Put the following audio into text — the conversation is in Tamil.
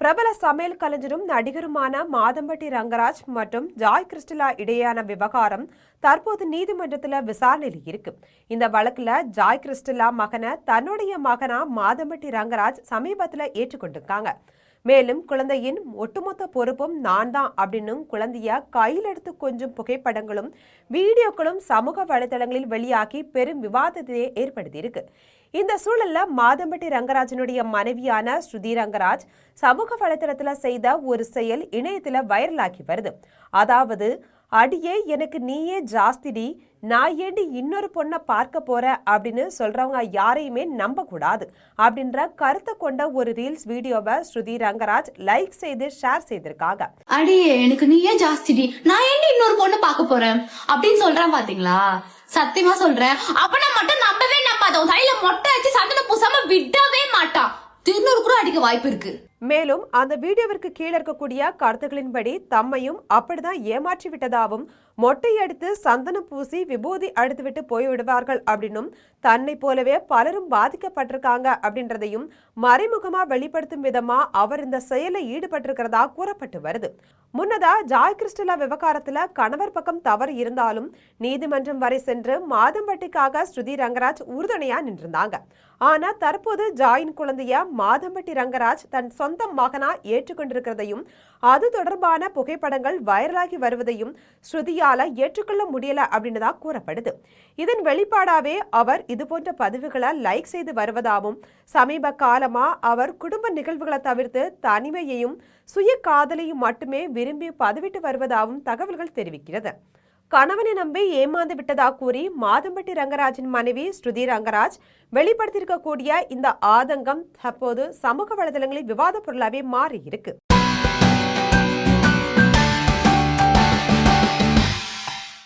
பிரபல சமையல் கலைஞரும் நடிகருமான மாதம்பட்டி ரங்கராஜ் மற்றும் ஜாய் கிறிஸ்டலா இடையேயான விவகாரம் தற்போது நீதிமன்றத்தில் விசாரணையில் இருக்கு. இந்த வழக்குல ஜாய் கிறிஸ்டலா மகனை தன்னுடைய மகனா மாதம்பட்டி ரங்கராஜ் சமீபத்தில் ஏற்றுக்கொண்டிருக்காங்க. மேலும் குழந்தையின் ஒட்டுமொத்த பொறுப்பும் நான் தான் அப்படின்னு குழந்தைய கையில் எடுத்து கொஞ்சம் புகைப்படங்களும் வீடியோக்களும் சமூக வலைதளங்களில் வெளியாகி பெரும் விவாதத்தையே ஏற்படுத்தியிருக்கு. இந்த சூழல்ல மாதம்பட்டி ரங்கராஜனுடைய மனைவியான ஸ்ருதி ரங்கராஜ் சமூக வலைதளத்துல செய்த ஒரு செயல் இணையத்துல வைரலாகி வருது. அதாவது, அடியே எனக்கு நீயே ஜாஸ்திடி, நான் ஏண்டி இன்னொரு பொண்ணை பார்க்க போற அப்படின்னு சொல்றவங்க யாரையுமே நம்ப கூடாது அப்படின்ற கருத்தை கொண்ட ஒரு ரீல்ஸ் வீடியோவை ஸ்ருதி ரங்கராஜ் லைக் செய்து ஷேர் செய்திருக்காங்க. அடியே எனக்கு நீயே ஜாஸ்திடி, நான் ஏண்டி இன்னொரு பொண்ணு பார்க்க போறேன் அப்படின்னு சொல்றேன். பாத்தீங்களா? சத்தியமா சொல்றேன், அப்பனா மட்டும் நம்பவே நம்பாத. உன் தலையில மொட்டை வச்சு சந்தன பூசாம விடவே மாட்டான். திருநூறு கூட அடிக்க வாய்ப்பு இருக்கு. மேலும் அந்த வீடியோவிற்கு கீழே இருக்கக்கூடிய கருத்துக்களின்படி தம்மையும் அப்படிதான் ஏமாற்றி விட்டதாகவும், மொட்டை அடித்து சந்தனம் பூசி விபூதி அடித்துவிட்டு போய்விடுவார்கள் அப்படின்னும், தன்னை போலவே பலரும் பாதிக்கப்பட்டிருக்காங்க அப்படின்றதையும் மறைமுகமா வெளிப்படுத்தும் விதமா அவர் இந்த செயலில் ஈடுபட்டிருக்கிறதா கூறப்பட்டு வருது. முன்னதா ஜாய் கிறிஸ்டலா விவகாரத்துல கணவர் பக்கம் தவறு இருந்தாலும் நீதிமன்றம் வரை சென்று மாதம்பட்டிக்காக ஸ்ருதி ரங்கராஜ் உறுதுணையா நின்றிருந்தாங்க. ஆனா தற்போது ஜாயின் குழந்தைய மாதம்பட்டி ரங்கராஜ் தன் சொந்த மகனா ஏற்றுக்கொண்டிருக்கிறதையும், அது தொடர்பான புகைப்படங்கள் வைரலாகி வருவதையும் ஸ்ருதியால ஏற்றுக்கொள்ள முடியல அப்படின்னு தான் கூறப்படுது. இதன் வெளிப்பாடாவே அவர் இது போன்ற பதிவுகளை லைக் செய்து வருவதாகவும், சமீப காலமா அவர் குடும்ப நிகழ்வுகளை தவிர்த்து தனிமையையும் சுய காதலையும் மட்டுமே விரும்பி பதிவிட்டு வருவதாகவும் தகவல்கள் தெரிவிக்கிறது. கணவனை நம்பி ஏமாந்து விட்டதா கூறி மாதம்பட்டி ரங்கராஜின் மனைவி ஸ்ருதி ரங்கராஜ் வெளிப்படுத்தியிருக்கக்கூடிய இந்த ஆதங்கம் தற்போது சமூக வலைதளங்களில் விவாத பொருளாவே மாறி இருக்கு.